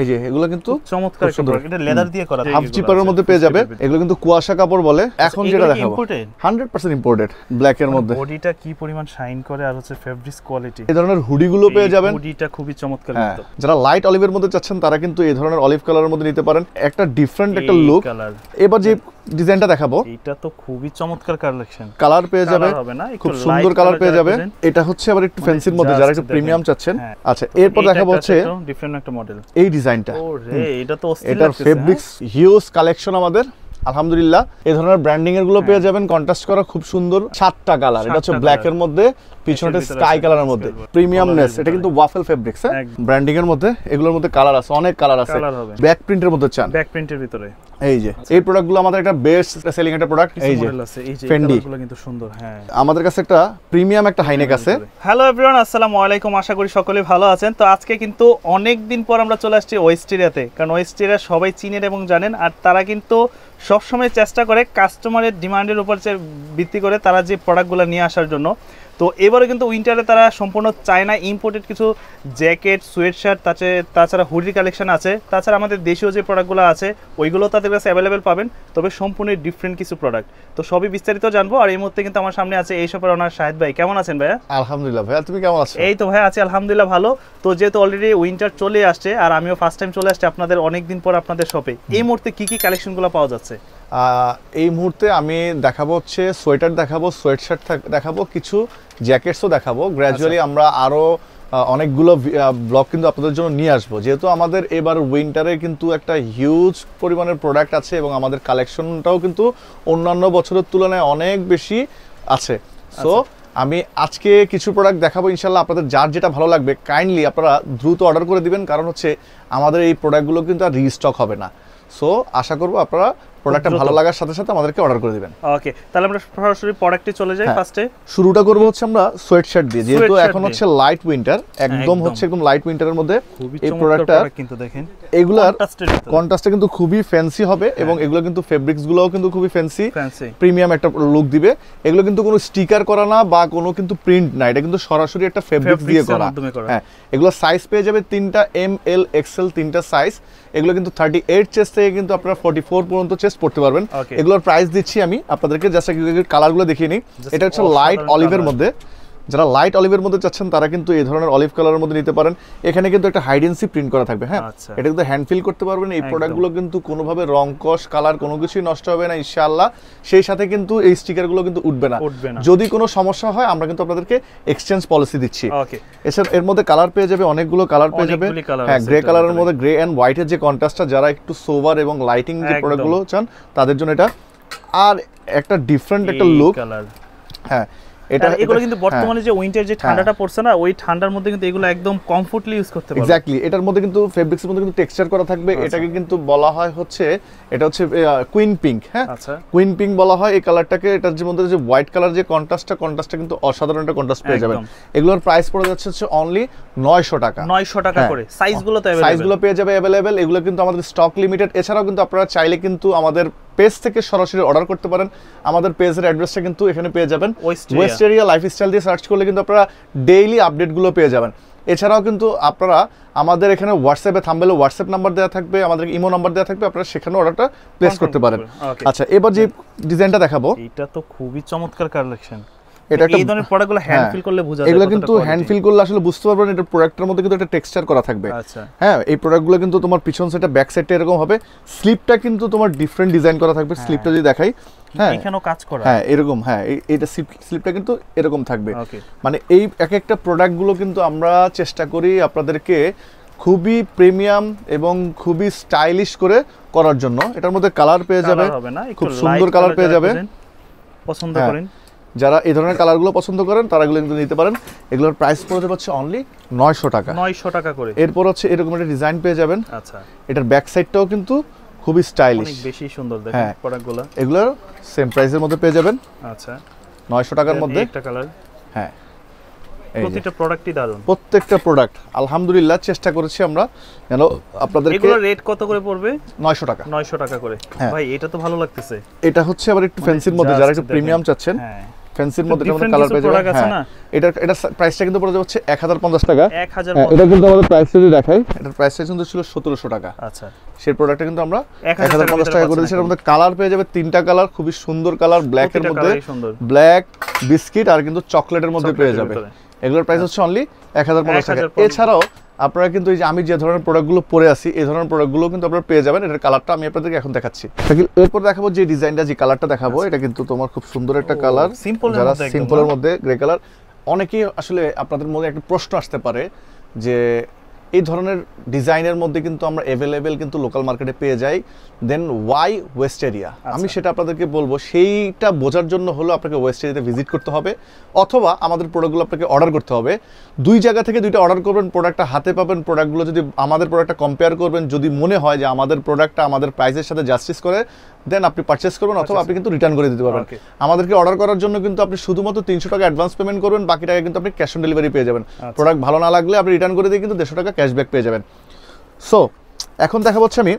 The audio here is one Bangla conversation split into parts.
এই যে এগুলো কিন্তু চমৎকার একটা প্রোডাক্ট, এটা লেদার দিয়ে করা, হাফ জিপারের মধ্যে পেয়ে যাবে। এগুলো কিন্তু কুয়াশা কাপড় বলে। এখন যেটা দেখাবো 100% ইম্পোর্টেড, ব্ল্যাক এর মধ্যে। বডিটা কি পরিমাণ শাইন করে, আর হচ্ছে ফেব্রিক্স কোয়ালিটি। এই ধরনের হুডি গুলো পেয়ে যাবেন, হুডিটা খুবই চমৎকার। যারা লাইট অলিভের মধ্যে চাচ্ছেন তারা কিন্তু এই ধরনের অলিভ কালারের মধ্যে নিতে পারেন, একটা ডিফারেন্ট একটা লুক। এবার যে ডিজাইনটা দেখাবো এটা তো খুবই চমৎকার কালেকশন, কালার পেয়ে যাবে, খুব সুন্দর কালার পেয়ে যাবে। এটা হচ্ছে আবার একটু ফ্যান্সির মধ্যে, যারা একটু প্রিমিয়াম চাচ্ছেন। আচ্ছা, এরপর দেখাবো হচ্ছে ডিফারেন্ট একটা মডেল, এই ডিজাইনটা। ওরে এটা তো অস্থির, এটা ফেব্রিক্স হিউজ কালেকশন আমাদের, আলহামদুলিল্লাহ। এই ধরনের ব্র্যান্ডিং এর গুলো পেয়ে যাবেন, কন্ট্রাস্ট করা খুব সুন্দর। 7টা কালার, এটা হচ্ছে ব্ল্যাক এর মধ্যে, পিছনটা স্কাই কালারের মধ্যে, প্রিমিয়ামনেস। এটা কিন্তু ওয়াফেল ফেব্রিক্স, হ্যাঁ, ব্র্যান্ডিং এর মধ্যে। এগুলোর মধ্যে কালার আছে, অনেক কালার আছে। ব্যাক প্রিন্টের মধ্যে চান, ব্যাক প্রিন্টের ভিতরে এই যে এই প্রোডাক্টগুলো আমাদের একটা বেস্ট সেলিং একটা প্রোডাক্ট। এই যে ফেন্ডি গুলো কিন্তু সুন্দর। হ্যাঁ, আমাদের কাছে একটা প্রিমিয়াম একটা হাইনেক আছে। হ্যালো এভরিওয়ান, আসসালামু আলাইকুম। আশা করি সকলে ভালো আছেন। তো আজকে কিন্তু অনেক দিন পর আমরা চলে আসছি ওয়েস্টেরিয়াতে, কারণ ওয়েস্টেরিয়া সবাই চিনেন এবং জানেন, আর তারা কিন্তু সবসময় চেষ্টা করে কাস্টমারের ডিমান্ডের উপর ভিত্তি করে তারা যে প্রোডাক্টগুলো নিয়ে আসার জন্য। তো এবারে কিন্তু উইন্টারে তারা সম্পূর্ণ চায়না ইম্পোর্টেড কিছু জ্যাকেট, সোয়েট শার্ট, তাছাড়া হুডি কালেকশন আছে। তাছাড়া আমাদের দেশীয় যে প্রোডাক্টগুলো আছে ওইগুলো তাদের কাছে অ্যাভেলেবেল পাবেন, তবে সম্পূর্ণ ডিফারেন্ট কিছু প্রোডাক্ট। তো সবই বিস্তারিত জানবো। আর এই মুহূর্তে কিন্তু আমার সামনে আছে এই শপের ওনার শাহিদ ভাই। কেমন আছেন ভাইয়া? আলহামদুলিল্লাহ ভাইয়া, তুমি কেমন আছো? এই তো ভাই আছি আলহামদুলিল্লাহ ভালো। তো যেহেতু অলরেডি উইন্টার চলে আসছে, আর আমিও ফার্স্ট টাইম চলে আসছি আপনাদের অনেকদিন পর আপনাদের শপে, এই মুহূর্তে কি কি কালেকশনগুলো পাওয়া যাচ্ছে? এই মুহূর্তে আমি দেখাবো হচ্ছে সোয়েটার দেখাবো, সোয়েট শার্ট দেখাবো, কিছু জ্যাকেটসও দেখাবো। গ্র্যাজুয়ালি আমরা আরো অনেকগুলো ব্লগ কিন্তু আপনাদের জন্য নিয়ে আসবো, যেহেতু আমাদের এবার উইন্টারে কিন্তু একটা হিউজ পরিমাণের প্রোডাক্ট আছে এবং আমাদের কালেকশনটাও কিন্তু অন্যান্য বছরের তুলনায় অনেক বেশি আছে। সো আমি আজকে কিছু প্রোডাক্ট দেখাবো ইনশাল্লাহ। আপনাদের যার যেটা ভালো লাগবে কাইন্ডলি আপনারা দ্রুত অর্ডার করে দিবেন, কারণ হচ্ছে আমাদের এই প্রোডাক্টগুলো কিন্তু আর রিস্টক হবে না। সো আশা করবো আপনারা প্রোডাক্টটা ভালো লাগার সাথে সাথে আমাদেরকে অর্ডার করে দিবেন। ওকে, তাহলে আমরা সরাসরি প্রোডাক্টে চলে যাই। ফার্স্টে শুরুটা করব হচ্ছে আমরা সোয়েট শার্ট দিয়ে, যেহেতু এখন হচ্ছে লাইট উইন্টার, একদম লাইট উইন্টারের মধ্যে এই প্রোডাক্টটা কিন্তু দেখেন, এগুলার কন্ট্রাস্টে কিন্তু খুবই ফ্যান্সি হবে এবং এগুলো কিন্তু ফেব্রিক্স গুলোও কিন্তু খুবই ফ্যান্সি প্রিমিয়াম একটা লুক দিবে। এগুলো কিন্তু কোনো স্টিকার করা না বা কোনো কিন্তু প্রিন্ট না, এটা কিন্তু সরাসরি একটা ফেব্রিক্স দিয়ে করা। হ্যাঁ, এগুলো সাইজ পেয়ে যাবে 3টা ML XL 3টা সাইজ। এগুলো কিন্তু 38 চেস্ট থেকে কিন্তু আপনারা 44 পর্যন্ত চেস্ট পড়তে পারবেন। এগুলোর প্রাইস দিচ্ছি আমি আপনাদেরকে, জাস্ট কালারগুলো দেখিয়ে নিই। এটা হচ্ছে লাইট অলিভের মধ্যে, যারা লাইট অলিভের মধ্যে চাচ্ছেন তারা কিন্তু এই ধরনের অলিভ কালারের মধ্যে নিতে পারেন। এখানে কিন্তু একটা হাইডেন্সি প্রিন্ট করা থাকবে। হ্যাঁ, এটা কিন্তু হ্যান্ড ফিল করতে পারবেন। এই প্রোডাক্টগুলো কিন্তু কোনোভাবে রং কস কালার কোনো কিছুই নষ্ট হবে না ইনশাআল্লাহ। সেই সাথে কিন্তু এই স্টিকারগুলো কিন্তু উঠবে না। যদি কোনো সমস্যা হয় আমরা কিন্তু আপনাদেরকে এক্সচেঞ্জ পলিসি দিচ্ছি। এছাড়া এর মধ্যে কালার পেয়ে যাবে, অনেকগুলো কালার পেয়ে যাবে। হ্যাঁ, গ্রে কালারের মধ্যে গ্রে অ্যান্ড হোয়াইটের যে কন্ট্রাস্টটা, যারা একটু সোভার এবং লাইটিং যে প্রোডাক্টগুলো চান তাদের জন্য এটা। আর একটা ডিফারেন্ট একটা লুক। হ্যাঁ, এটা এগুলো কিন্তু বর্তমানে যে উইন্টার যে ঠান্ডাটা পড়ছে না, ওই ঠান্ডার মধ্যে কিন্তু এগুলো একদম কমফোর্টলি ইউজ করতে পারবে। এক্স্যাক্টলি, এটার মধ্যে কিন্তু ফেব্রিক্সের মধ্যে কিন্তু টেক্সচার করা থাকবে। এটাকে কিন্তু বলা হয় হচ্ছে, এটা হচ্ছে কুইন পিঙ্ক। হ্যাঁ, কুইন পিঙ্ক বলা হয় এই কালারটাকে। এটার যে মধ্যে যে হোয়াইট কালার যে কন্ট্রাস্টটা কিন্তু অসাধারণ একটা কন্ট্রাস্ট পেয়ে যাবেন। এগুলোর প্রাইস পড়ে যাচ্ছে হচ্ছে অনলি 900 টাকা। 900 টাকা করে সাইজগুলো তো সাইজগুলো পেয়ে যাবে अवेलेबल। এগুলো কিন্তু আমাদের স্টক লিমিটেড। এছাড়াও কিন্তু আপনারা চাইলে কিন্তু আমাদের পেজ থেকে সরাসরি অর্ডার করতে পারেন। আমাদের পেজের অ্যাড্রেসটা কিন্তু এখানে পেয়ে যাবেন, ওয়েস্টেরিয়া লাইফস্টাইল দিয়ে সার্চ করলে কিন্তু আপনারা ডেইলি আপডেটগুলো পেয়ে যাবেন। এছাড়াও কিন্তু আপনারা আমাদের এখানে হোয়াটসঅ্যাপে থাম্বনেলে হোয়াটসঅ্যাপ নাম্বার দেওয়া থাকবে, আমাদের ইমো নাম্বার দেওয়া থাকবে, আপনারা সেখানে অর্ডারটা প্লেস করতে পারেন। আচ্ছা, এবার যে ডিজাইনটা দেখাবো, এটা তো খুবই চমৎকার কালেকশন। এটা এই ধরনের প্রোডাক্টগুলো হ্যান্ড ফিল করলে বোঝা যায়, এগুলো কিন্তু হ্যান্ড ফিল করলে আসলে বুঝতে পারবেন এটা প্রোডাক্টের মধ্যে কিন্তু একটা টেক্সচার করা থাকবে। আচ্ছা, হ্যাঁ, এই প্রোডাক্টগুলো কিন্তু তোমার পিছন সাইডটা ব্যাক সাইডটা এরকম হবে। স্লিপটা কিন্তু তোমার ডিফারেন্ট ডিজাইন করা থাকবে। স্লিপটা যদি দেখাই, হ্যাঁ এখানেও কাজ করা, হ্যাঁ এরকম, হ্যাঁ এটা স্লিপটা কিন্তু এরকম থাকবে। মানে এই এক একটা প্রোডাক্টগুলো কিন্তু আমরা চেষ্টা করি আপনাদেরকে খুবই প্রিমিয়াম এবং খুবই স্টাইলিশ করে করার জন্য। এটার মধ্যে কালার পেয়ে যাবে, খুব সুন্দর কালার পেয়ে যাবে। পছন্দ করেন, যারা এই ধরনের কালারগুলো পছন্দ করেন তারা এগুলো কিন্তু নিতে পারেন। এগুলোর প্রাইস পড়তে পারছে অনলি 900 টাকা। 900 টাকা করে। এরপর হচ্ছে এরকম একটা ডিজাইন পেয়ে যাবেন। আচ্ছা, এটার ব্যাক সাইডটাও কিন্তু খুবই স্টাইলিশ, অনেক বেশি সুন্দর দেখেন প্রোডাক্টগুলো। এগুলোর সেম প্রাইসের মধ্যে পেয়ে যাবেন। আচ্ছা, 900 টাকার মধ্যে একটা কালার। হ্যাঁ, প্রত্যেকটা প্রোডাক্টই দারুণ। প্রত্যেকটা প্রোডাক্ট আলহামদুলিল্লাহ চেষ্টা করেছি আমরা যেন আপনাদেরকে। এগুলোর রেট কত করে পড়বে? 900 টাকা। 900 টাকা করে। ভাই এটা তো ভালো লাগতেছে। এটা হচ্ছে আবার একটু ফ্যান্সির মধ্যে, যারা একটু প্রিমিয়াম চাচ্ছেন। ফ্যান্সির মধ্যে এটা কালার পেয়ে যাবেন। হ্যাঁ এটা প্রাইসটা কিন্তু পড়ে যাচ্ছে 1050 টাকা। 1050 এটা কিন্তু আমাদের প্রাইস যদি দেখাই, এটার প্রাইসটা কিন্তু ছিল 1700 টাকা। আচ্ছা, সেই প্রোডাক্টটা কিন্তু আমরা 1050 টাকা করে দিয়েছি। এর মধ্যে কালার পেয়ে যাবে 3টা কালার, খুবই সুন্দর কালার, ব্ল্যাক এর মধ্যে, ব্ল্যাক, বিস্কিট আর কিন্তু চকলেটের মধ্যে পেয়ে যাবে। এগুলোর প্রাইস হচ্ছে অনলি 1050 টাকা। এছাড়াও আপনারা কিন্তু এই যে আমি যে ধরনের প্রোডাক্টগুলো পরে আছি, এই ধরনের প্রোডাক্টগুলো কিন্তু আপনারা পেয়ে যাবেন। এটার কালারটা আমি আপনাদেরকে এখন দেখাচ্ছি। এরপর দেখাবো যে ডিজাইনটা, যে কালারটা দেখাবো, এটা কিন্তু তোমার খুব সুন্দর একটা কালার, যারা সিম্পলের মধ্যে গ্রে কালার। অনেকেই আসলে আপনাদের মধ্যে একটা প্রশ্ন আসতে পারে যে এই ধরনের ডিজাইনের মধ্যে কিন্তু আমরা অ্যাভেলেবেল কিন্তু লোকাল মার্কেটে পেয়ে যাই, দেন ওয়াই ওয়েস্ট এরিয়া? আমি সেটা আপনাদেরকে বলবো, সেইটা বোঝার জন্য হলো আপনাকে ওয়েস্ট এরিয়াতে ভিজিট করতে হবে, অথবা আমাদের প্রোডাক্টগুলো আপনাকে অর্ডার করতে হবে। দুই জায়গা থেকে দুইটা অর্ডার করবেন, প্রোডাক্টটা হাতে পাবেন। প্রোডাক্টগুলো যদি আমাদের প্রোডাক্টটা কম্পেয়ার করবেন, যদি মনে হয় যে আমাদের প্রোডাক্টটা আমাদের প্রাইসের সাথে জাস্টিস করে, দেন আপনি পারচেস করবেন, অথবা আপনি কিন্তু রিটার্ন করে দিতে পারবেন। আমাদেরকে অর্ডার করার জন্য কিন্তু আপনি শুধুমাত্র 300 টাকা অ্যাডভান্স পেমেন্ট করবেন, বাকি টাকা কিন্তু আপনি ক্যাশ অন ডেলিভারি পেয়ে যাবেন। প্রোডাক্ট ভালো না লাগলে আপনি রিটার্ন করে দিয়ে কিন্তু 150 টাকা ক্যাশব্যাক পেয়ে যাবেন। সো এখন দেখা হচ্ছে আমি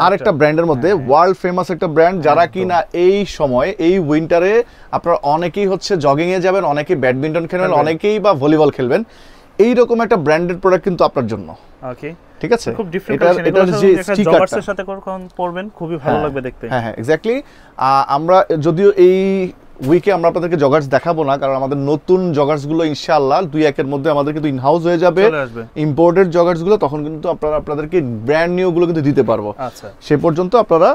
আরেকটা ব্র্যান্ডের মধ্যে, ওয়ার্ল্ড ফেমাস একটা ব্র্যান্ড, যারা কিনা এই সময় এই উইন্টারে আপনারা অনেকেই হচ্ছে জগিং এ যাবেন, অনেকেই ব্যাডমিন্টন খেলবেন, অনেকেই বা ভলিবল খেলবেন, এইরকম একটা ব্র্যান্ডেড প্রোডাক্ট কিন্তু আপনার জন্য। ওকে, ঠিক আছে, খুব ডিফারেন্ট কালেকশন। এটা যে জগার্সের সাথে কোন পরবেন খুবই ভালো লাগবে দেখতে। হ্যাঁ হ্যাঁ, এক্স্যাক্টলি। আমরা যদিও এই উইকে আমরা আপনাদেরকে জগার্স দেখাবো না, কারণ আমাদের নতুন জগার্স গুলো ইনশাআল্লাহ 2-1 এর মধ্যে আমাদের কিন্তু ইনহাউস হয়ে যাবে। ইম্পোর্টেড জগার্স গুলো তখন কিন্তু আপনাদেরকে ব্র্যান্ড নিউ গুলো কিন্তু দিতে পারবো। আচ্ছা, সে পর্যন্ত আপনারা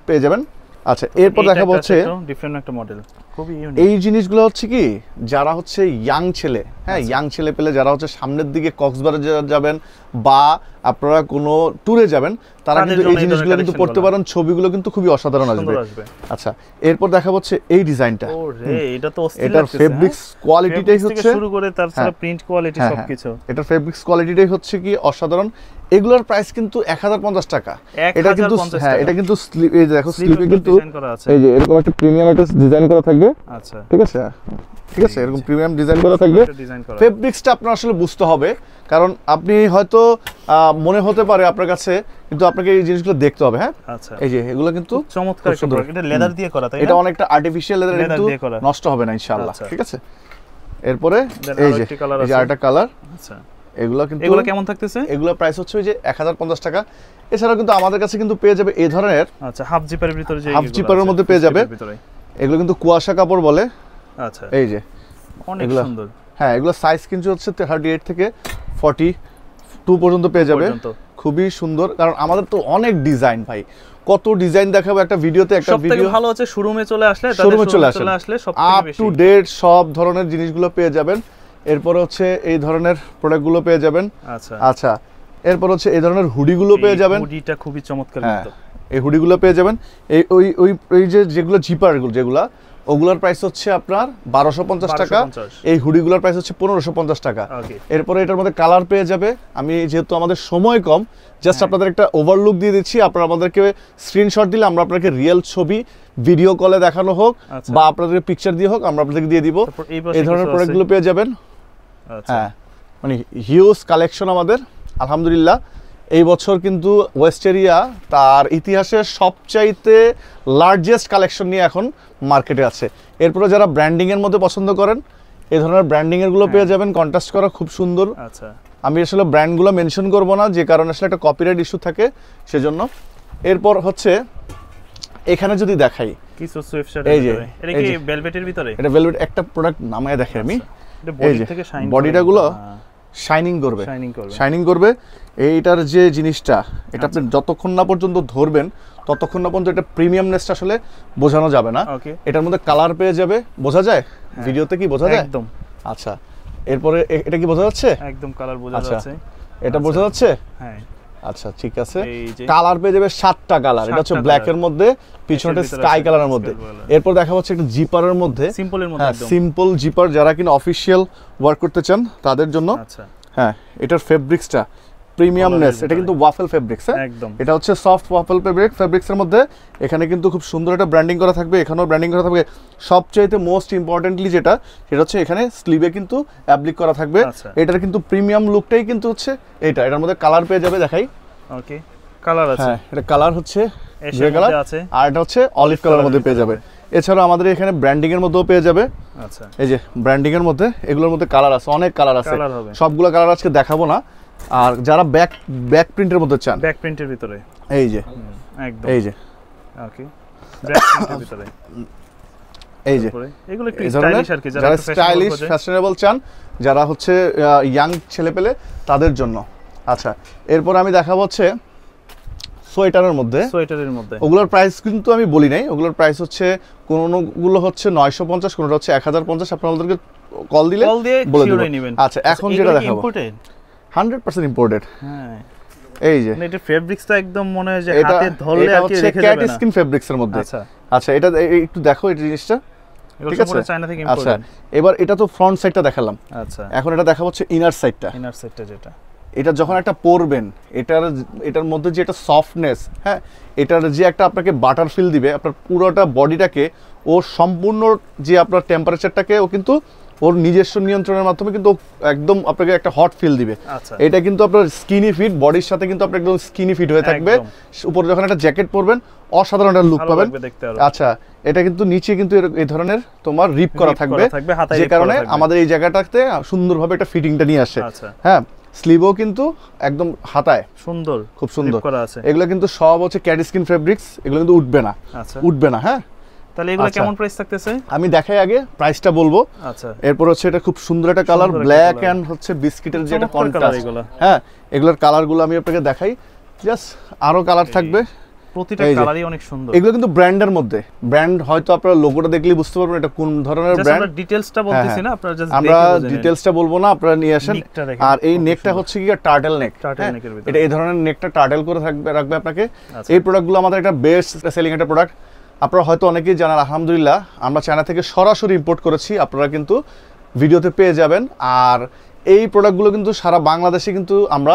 পেয়ে যাবেন। আচ্ছা, এরপর দেখাবো হচ্ছে ডিফারেন্ট একটা মডেল, খুবই ইউনিক। এই জিনিসগুলো হচ্ছে কি, যারা হচ্ছে ইয়াং ছেলে, হ্যাঁ ইয়াং ছেলে পেলে যারা হচ্ছে সামনের দিকে কক্সবাজার যাবেন বা আপনারা কোনো ট্যুরে যাবেন, তারা কিন্তু এই জিনিসগুলো কিন্তু পড়তে পারেন। ছবিগুলো কিন্তু খুবই অসাধারণ আসবে। আচ্ছা, এরপর দেখা হচ্ছে এই ডিজাইনটা। ওরে, এটা তো অস্থির লাগছে। এটার ফেব্রিক্স কোয়ালিটিটাই হচ্ছে শুরু করে তারপরে প্রিন্ট কোয়ালিটি সবকিছু, এটার ফেব্রিক্স কোয়ালিটিটাই হচ্ছে কি অসাধারণ। এগুলোর প্রাইস কিন্তু 1050 টাকা। এটা কিন্তু হ্যাঁ, এটা কিন্তু স্লিপ, এই দেখো স্লিপে কিন্তু এই যে এরকম একটা প্রিমিয়াম একটা ডিজাইন করা থাকবে। আচ্ছা, ঠিক আছে, ঠিক আছে, এরকম প্রিমিয়াম ডিজাইন করা থাকবে। ফেব্রিক্সটা আপনার আসলে বুঝতে হবে, কারণ আপনি হয়তো মনে হতে পারে আপনার কাছে, কিন্তু আপনাকে এই জিনিসগুলো দেখতে হবে। হ্যাঁ, আচ্ছা, এই যে এগুলো কিন্তু চমৎকার একটা প্রোডাক্ট। এটা লেদার দিয়ে করা, তাই না? এটা অনেকটা আর্টিফিশিয়াল লেদার, কিন্তু নষ্ট হবে না ইনশাআল্লাহ। ঠিক আছে, এরপরে এই যে আরেকটা কালার। আচ্ছা, এগুলো কিন্তু এগুলো কেমন থাকতেছে? এগুলো প্রাইস হচ্ছে ওই যে 1050 টাকা। এছাড়াও কিন্তু আমাদের কাছে কিন্তু পেয়ে যাবে এই ধরনের, আচ্ছা, হাফ জিপারের ভিতরে, যে হাফ জিপারের মধ্যে পেয়ে যাবে। এগুলো কিন্তু কুয়াশা কাপড় বলে। আচ্ছা, এই যে অনেক সুন্দর। হ্যাঁ, এগুলো সাইজ কিন্তু হচ্ছে 38 থেকে 42 পর্যন্ত পেয়ে যাবে। খুবই সুন্দর, কারণ আমাদের তো অনেক ডিজাইন, ভাই কত ডিজাইন দেখাবো একটা ভিডিওতে। একটা ভিডিও ভালো হচ্ছে শোরুমে চলে আসলে, শোরুমে চলে আসলে সবথেকে বেশি আপ টু ডেট সব ধরনের জিনিসগুলো পেয়ে যাবেন। এরপর হচ্ছে এই ধরনের প্রোডাক্টগুলো পেয়ে যাবেন। আচ্ছা আচ্ছা, এরপর হচ্ছে এই ধরনের হুডিগুলো পেয়ে যাবেন। হুডিটা খুবই চমৎকার কিন্তু, এই হুডিগুলো পেয়ে যাবেন। এই ওই যে যেগুলো জিপারগুলো, যেগুলা ওগুলোর প্রাইস হচ্ছে আপনার 1250 টাকা। এই হুডিগুলোর প্রাইস হচ্ছে 1550 টাকা। এরপরে এটার মধ্যে কালার পেয়ে যাবে। আমি যেহেতু আমাদের সময় কম, জাস্ট আপনাদের একটা ওভারলুক দিয়ে দিচ্ছি। আপনারা আমাদেরকে স্ক্রিনশট দিলে আমরা আপনাকে রিয়েল ছবি ভিডিও কলে দেখানো হোক বা আপনাদের পিকচার দিয়ে হোক, আমরা আপনাদেরকে দিয়ে দিব। এই ধরনের প্রোডাক্টগুলো পেয়ে যাবেন। হ্যাঁ, মানে হিউজ কালেকশন আমাদের আলহামদুলিল্লাহ। এই বছর কিন্তু ওয়েস্ট এরিয়া তার ইতিহাসের সবচাইতে লার্জেস্ট কালেকশন নিয়ে এখন মার্কেটে আছে। এরপরে যারা ব্র্যান্ডিং এর মধ্যে পছন্দ করেন, এই ধরনের ব্র্যান্ডিং এর গুলো পেয়ে যাবেন, কন্ট্রাস্ট করা, খুব সুন্দর। আচ্ছা, আমি আসলে ব্র্যান্ডগুলো মেনশন করব না, যে কারণে আসলে একটা কপিরাইট ইস্যু থাকে সেজন্য। এরপর হচ্ছে এখানে যদি দেখাই কিছু সুইফট, এই যে এটা কি ভেলভেটের ভিতরে, এটা ভেলভেট একটা প্রোডাক্ট নামায় দেখে আমি। এটা বডি থেকে শাইন, বডিটা গুলো শাইনিং করবে, শাইনিং করবে। এইটার যে জিনিসটা, এটা আপনি যতক্ষণ না পর্যন্ত ধরবেন ততক্ষণ না পর্যন্ত এটা প্রিমিয়ামনেসটা আসলে বোঝানো যাবে না। এটার মধ্যে কালার পেয়ে যাবে, বোঝা যায় ভিডিওতে কি বোঝা যায় একদম। আচ্ছা, এরপরে এটা কি বোঝা যাচ্ছে? একদম কালার বোঝা যাচ্ছে। এটা বোঝা যাচ্ছে? হ্যাঁ, আচ্ছা ঠিক আছে। কালার পেয়ে যাবে 7টা কালার। এটা হচ্ছে ব্ল্যাক এর মধ্যে, পিছনটা স্কাই কালারের মধ্যে। এরপর দেখা হচ্ছে একটা জিপারের মধ্যে, সিম্পলের মধ্যে, একদম সিম্পল জিপার, যারা কিনা অফিশিয়াল ওয়ার্ক করতে চান তাদের জন্য। আচ্ছা, হ্যাঁ, এটার ফেব্রিক্সটা প্রিমিয়ামনেস, এটা কিন্তু ওয়াফেল ফেব্রিক্স। হ্যাঁ, এটা হচ্ছে সফট ওয়াফেল ফেব্রিক্সের মধ্যে। এখানে কিন্তু খুব সুন্দর একটা ব্র্যান্ডিং করা থাকবে, এখানেও ব্র্যান্ডিং করা থাকবে। সবচাইতে মোস্ট ইম্পর্টেন্টলি যেটা, সেটা হচ্ছে এখানে স্লিভে কিন্তু অ্যাপ্লিক করা থাকবে। এটার কিন্তু প্রিমিয়াম লুকটাই কিন্তু হচ্ছে এটা। এটার মধ্যে কালার পেয়ে যাবে, দেখাই। ওকে, কালার আছে। হ্যাঁ, এটা কালার হচ্ছে গ্রে কালার আছে, আর এটা হচ্ছে অলিভ কালারের মধ্যে পেয়ে যাবে। এছাড়াও আমাদের এখানে ব্র্যান্ডিং এর মধ্যেও পেয়ে যাবে। আচ্ছা, এই যে ব্র্যান্ডিং এর মধ্যে এগুলোর মধ্যে কালার আছে, অনেক কালার আছে, সবগুলো কালার আজকে দেখাবো না। আর যারা ব্যাক প্রিন্টের মধ্যে চান, ব্যাক প্রিন্টের ভিতরে এই যে একদম, এই যে ওকে ব্যাক প্রিন্টের ভিতরে এই যে এগুলো একটু স্টাইলিশ আর কি, যারা স্টাইলিশ ফ্যাশনেবল চান, যারা হচ্ছে ইয়াং ছেলেপেলে তাদের জন্য। আচ্ছা, এরপর আমি দেখাবো হচ্ছে সোয়েটারের মধ্যে। ওগুলোর প্রাইস কিন্তু আমি বলি নাই, ওগুলোর প্রাইস হচ্ছে কোনগুলো হচ্ছে 950, কোনটা হচ্ছে 1050। আপনাদেরকে কল দিলে বলে দেব। আচ্ছা, এখন যেটা দেখাবো 100% ইম্পোর্টেড। হ্যাঁ, এই যে মানে এটা ফেব্রিক্সটা একদম মনে হয় যে হাতে ধরলে আর কি রেখে যাবে না, ক্যাট স্কিন ফেব্রিক্সের মধ্যে। আচ্ছা, এটা একটু দেখো এই জিনিসটা, ঠিক আছে? চায়না থেকে ইম্পোর্ট। আচ্ছা, এবার এটা তো ফ্রন্ট সাইডটা দেখালাম। আচ্ছা, এখন এটা দেখাবো হচ্ছে ইনার সাইডটা। যেটা এটা যখন একটা পরবেন, এটার মধ্যে যে একটা সফটনেস, হ্যাঁ, এটার যে একটা আপনাকে বাটার ফিল দিবে আপনার পুরোটা বডিটাকে, ও সম্পূর্ণ যে আপনার টেম্পারেচারটাকে ও কিন্তু ওর নিজস্ব নিয়ন্ত্রণের মাধ্যমে কিন্তু একদম আপনাকে একটা হট ফিল দিবে। এটা কিন্তু আপনার স্কিনি ফিট, বডির সাথে কিন্তু আপনি একদম স্কিনি ফিট হয়ে থাকবে। উপরে যখন একটা জ্যাকেট পরবেন অসাধারণ একটা লুক পাবেন। আচ্ছা, এটা কিন্তু নিচে কিন্তু এই ধরনের তোমার রিপ করা থাকবে, যে কারণে আমাদের এই জায়গাটাতে সুন্দরভাবে একটা ফিটিংটা নিয়ে আসে। হ্যাঁ, স্লিভও কিন্তু একদম হাতায় সুন্দর, খুব সুন্দর করা আছে। এগুলো কিন্তু সব হচ্ছে ক্যাট স্কিন ফেব্রিক্স, এগুলো কিন্তু উঠবে না। হ্যাঁ, তাহলে এগুলো কেমন প্রাইস থাকতেছে আমি দেখাই, আগে প্রাইসটা বলবো। আচ্ছা, এরপর হচ্ছে এটা খুব সুন্দর একটা কালার, ব্ল্যাক এন্ড হচ্ছে বিস্কিটের যে একটা কন্ট্রাস্ট। হ্যাঁ, এগুলোর কালারগুলো আমি আপনাকে দেখাই, জাস্ট আরো কালার থাকবে, প্রতিটা কালারই অনেক সুন্দর। এগুলো কিন্তু ব্র্যান্ডের মধ্যে, ব্র্যান্ড হয়তো আপনারা লোগোটা দেখলেই বুঝতে পারবেন এটা কোন ধরনের ব্র্যান্ড। আমরা ডিটেইলসটা বলতেছি না, আপনারা জাস্ট আমরা ডিটেইলসটা বলবো না, আপনারা নিয়ে আসেন। আর এই নেকটা হচ্ছে কি টার্টেল নেক, এটা এই ধরনের নেকটা টার্টেল করে রাখবে আপনাকে। এই প্রোডাক্টগুলো আমাদের একটা বেস্ট সেলিং একটা প্রোডাক্ট। আপনারা হয়তো অনেকেই জানেন, আলহামদুলিল্লাহ আমরা চায়না থেকে সরাসরি ইম্পোর্ট করেছি, আপনারা কিন্তু ভিডিওতে পেয়ে যাবেন। আর এই প্রোডাক্টগুলো কিন্তু সারা বাংলাদেশে কিন্তু আমরা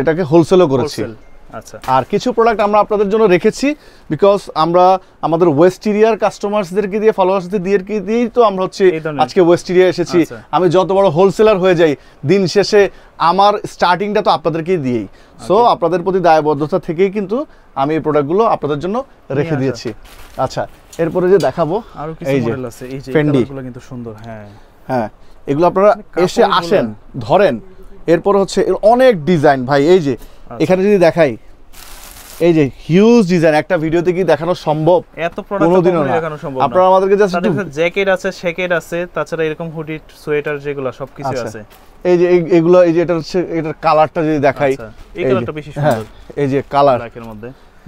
এটাকে হোলসেলও করেছি। আচ্ছা, আর কিছু প্রোডাক্ট আমরা আপনাদের জন্য রেখেছি, বিকজ আমরা আমাদের ওয়েস্ট এরিয়ার কাস্টমার্সদেরকে দিয়ে, ফলোয়ার্সদের দিয়েই তো আমরা হচ্ছে আজকে ওয়েস্ট এরিয়া এসেছি। আমি যত বড় হোলসেলার হয়ে যাই, দিন শেষে আমার স্টার্টিংটা তো আপনাদেরকেই দিয়েই। সো আপনাদের প্রতি দায়বদ্ধতা থেকেই কিন্তু আমি এই প্রোডাক্টগুলো আপনাদের জন্য রেখে দিয়েছি। আচ্ছা, এরপরে যে দেখাবো আরো কিছু মডেল আছে, এই যে কালারগুলো কিন্তু সুন্দর। হ্যাঁ হ্যাঁ, এগুলো আপনারা এসে আসেন, ধরেন। এরপর হচ্ছে অনেক ডিজাইন ভাই, এই যে এখানে যদি দেখাই, এই যে হিউজ ডিজাইন, একটা ভিডিওতে কি দেখানো সম্ভব? এত প্রোডাক্ট কোনোদিনও দেখানো সম্ভব না। আপনারা আমাদেরকে জাস্ট জ্যাকেট আছে, শেকেট আছে, তাছাড়া এরকম হুডি, সোয়েটার যেগুলো সবকিছু আছে। এই যে এগুলো, এই যে এটা হচ্ছে এটার কালারটা যদি দেখাই, এই কালারটা বেশি সুন্দর। এই যে কালার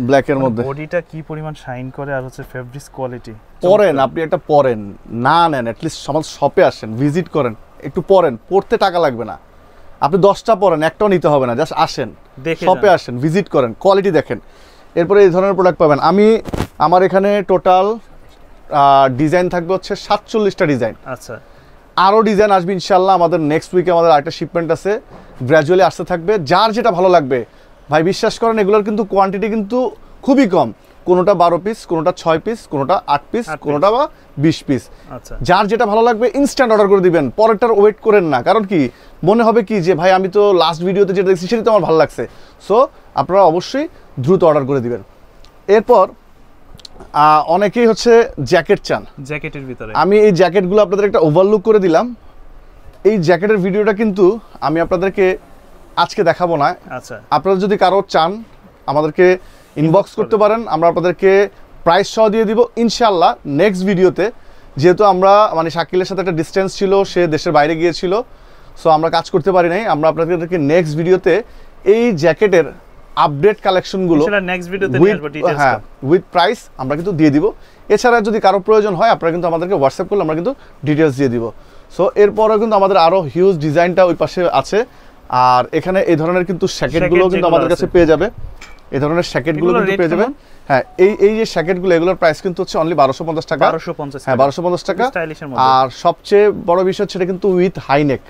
ব্ল্যাকের মধ্যে বডিটা কি পরিমাণ শাইন করে, আর হচ্ছে ফেব্রিক্স কোয়ালিটি। পরেন, আপনি একটা পরেন, না নেন এট লিস্ট আমাদের শপে আসেন, ভিজিট করেন, একটু পরেন, পড়তে টাকা লাগবে না। আপনি 10টা পরেন, একটাও নিতে হবে না, জাস্ট আসেন, শপে আসেন, ভিজিট করেন, কোয়ালিটি দেখেন, এরপরে এই ধরনের প্রোডাক্ট পাবেন। আমার এখানে টোটাল ডিজাইন থাকবে হচ্ছে 47টা ডিজাইন। আচ্ছা, আরও ডিজাইন আসবে ইনশাল্লাহ। আমাদের নেক্সট উইকে আমাদের আরেকটা শিপমেন্ট আছে, গ্র্যাজুয়ালি আসতে থাকবে। যার যেটা ভালো লাগবে ভাই, বিশ্বাস করেন এগুলোর কিন্তু কোয়ান্টিটি কিন্তু খুবই কম, কোনোটা 12 পিস, কোনোটা 6 পিস, কোনোটা 8 পিস, কোনোটা বা 20 পিস। আচ্ছা, যার যেটা ভালো লাগবে ইনস্ট্যান্ট অর্ডার করে দিবেন, পরেরটার ওয়েট করেন না। কারণ কি, মনে হবে কি যে ভাই আমি তো লাস্ট ভিডিওতে যেটা দেখছি সেটা তো আমার ভালো লাগছে। সো আপনারা অবশ্যই দ্রুত অর্ডার করে দিবেন। এরপর অনেকেই হচ্ছে জ্যাকেট চান, জ্যাকেটের ভিতরে আমি এই জ্যাকেটগুলো আপনাদের একটা ওভারলুক করে দিলাম। এই জ্যাকেটের ভিডিওটা কিন্তু আমি আপনাদেরকে আজকে দেখাবো না। আচ্ছা, আপনারা যদি কারো চান আমাদেরকে ইনবক্স করতে পারেন, আমরা আপনাদেরকে প্রাইস সহ দিয়ে দিব ইনশাআল্লাহ নেক্সট ভিডিওতে। যেহেতু আমরা মানে শাকিলের সাথে একটা ডিস্টেন্স ছিল, সে দেশের বাইরে গিয়েছিল, সো আমরা কাজ করতে পারি নাই। আমরা আপনাদেরকে নেক্সট ভিডিওতে এই জ্যাকেটের আপডেট কালেকশনগুলো নেক্সট ভিডিওতে নিয়ে আসব, ডিটেইলস উইথ প্রাইস আমরা কিন্তু দিয়ে দিব। এছাড়া যদি কারো প্রয়োজন হয় আপনারা কিন্তু আমাদেরকে হোয়াটসঅ্যাপ করলে আমরা কিন্তু ডিটেইলস দিয়ে দিব। সো এরপরও কিন্তু আমাদের আরো হিউজ ডিজাইনটা ওই পাশে আছে। আর এখানে এই ধরনের কিন্তু শ্যাকেটগুলো কিন্তু আমাদের কাছে পেয়ে যাবে, এই ধরনের শ্যাকেটগুলো কিন্তু পেয়ে যাবেন। হ্যাঁ, এই যে শ্যাকেটগুলো, এগুলোর প্রাইস কিন্তু হচ্ছে অনলি 1250 টাকা। 1250, হ্যাঁ 1250 টাকা। আর সবচেয়ে বড় বিষয় হচ্ছে এটা কিন্তু উইথ হাইনেক,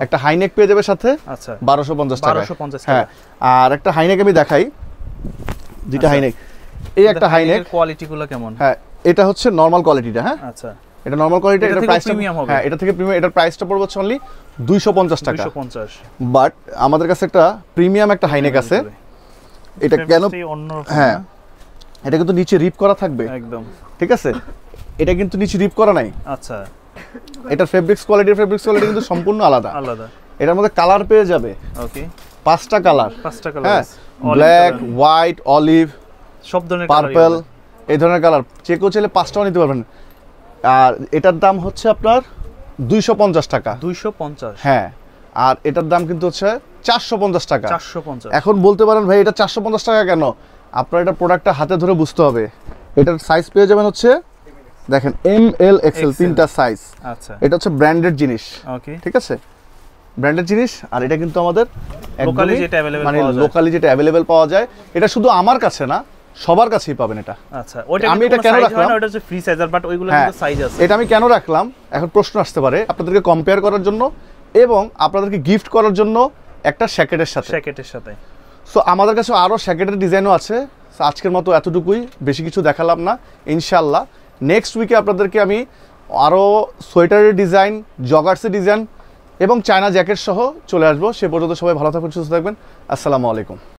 একটা হাইনেক পেয়ে যাবে সাথে। আচ্ছা, 1250 টাকা। হ্যাঁ, আর একটা হাইনেক আমি দেখাই, দুইটা হাইনেক। এই একটা হাইনেক, কোয়ালিটিগুলো কেমন? হ্যাঁ, এটা হচ্ছে নরমাল কোয়ালিটিটা। হ্যাঁ, আচ্ছা, এটা নরমাল কোয়ালিটি, এটা প্রাইসটা প্রিমিয়াম হবে। হ্যাঁ, এটা থেকে প্রিমিয়াম, এটার প্রাইসটা পড়বে হচ্ছে অনলি 250 টাকা। 250। বাট আমাদের কাছে একটা প্রিমিয়াম একটা হাইনেক আছে। এটা কেন? হ্যাঁ, এটা কিন্তু নিচে রিপ করা থাকবে একদম, ঠিক আছে, এটা কিন্তু নিচে রিপ করা নাই। আচ্ছা, এটার ফেব্রিক্স কোয়ালিটি কিন্তু সম্পূর্ণ আলাদা। আলাদা। এটার মধ্যে কালার পেয়ে যাবে, ওকে, 5টা কালার, 5টা কালার, হ্যাঁ, ব্ল্যাক, হোয়াইট, অলিভ, সব ধরনের পার্পল, এই ধরনের কালার। যে কেউ চাইলে 5টাও নিতে পারবেন। আর এটার দাম হচ্ছে আপনার 250 টাকা। 250, হ্যাঁ, আর এটার দাম কিন্তু হচ্ছে 450 টাকা। 450। এখন বলতে পারেন ভাই এটা 450 টাকা কেন? আপনার এটা প্রোডাক্টটা হাতে ধরে বুঝতে হবে। এটার সাইজ পেয়ে যাবেন হচ্ছে দেখেন ML XL 3টা সাইজ। আচ্ছা, এটা হচ্ছে ব্র্যান্ডেড জিনিস, ওকে, ঠিক আছে, ব্র্যান্ডেড জিনিস। আর এটা কিন্তু আমাদের লোকালি যেটা अवेलेबल মানে পাওয়া যায়, লোকালি যেটা अवेलेबल পাওয়া যায়, এটা শুধু আমার কাছে না, সবার কাছেই পাবেন এটা। আচ্ছা, ওটা আমি এটা কেন রাখলাম, ওটা হচ্ছে ফ্রি সাইজার, বাট ওইগুলো কিন্তু সাইজ আছে। এটা আমি কেন রাখলাম, এখন প্রশ্ন আসতে পারে আপনাদেরকে কম্পেয়ার করার জন্য এবং আপনাদেরকে গিফট করার জন্য একটা শ্যাকেটের সাথে। সো আমাদের কাছে আরো শ্যাকেটের ডিজাইনও আছে। So, আজকের মতো এতটুকুই, বেশি কিছু দেখালাম না। ইনশাআল্লাহ নেক্সট উইকে আপনাদেরকে আমি আরো সোয়েটারের ডিজাইন, জগার্সের ডিজাইন এবং চায়না জ্যাকেট সহ চলে আসবো। সে পর্যন্ত সবাই ভালো থাকবেন, সুস্থ থাকবেন। আসসালামু আলাইকুম।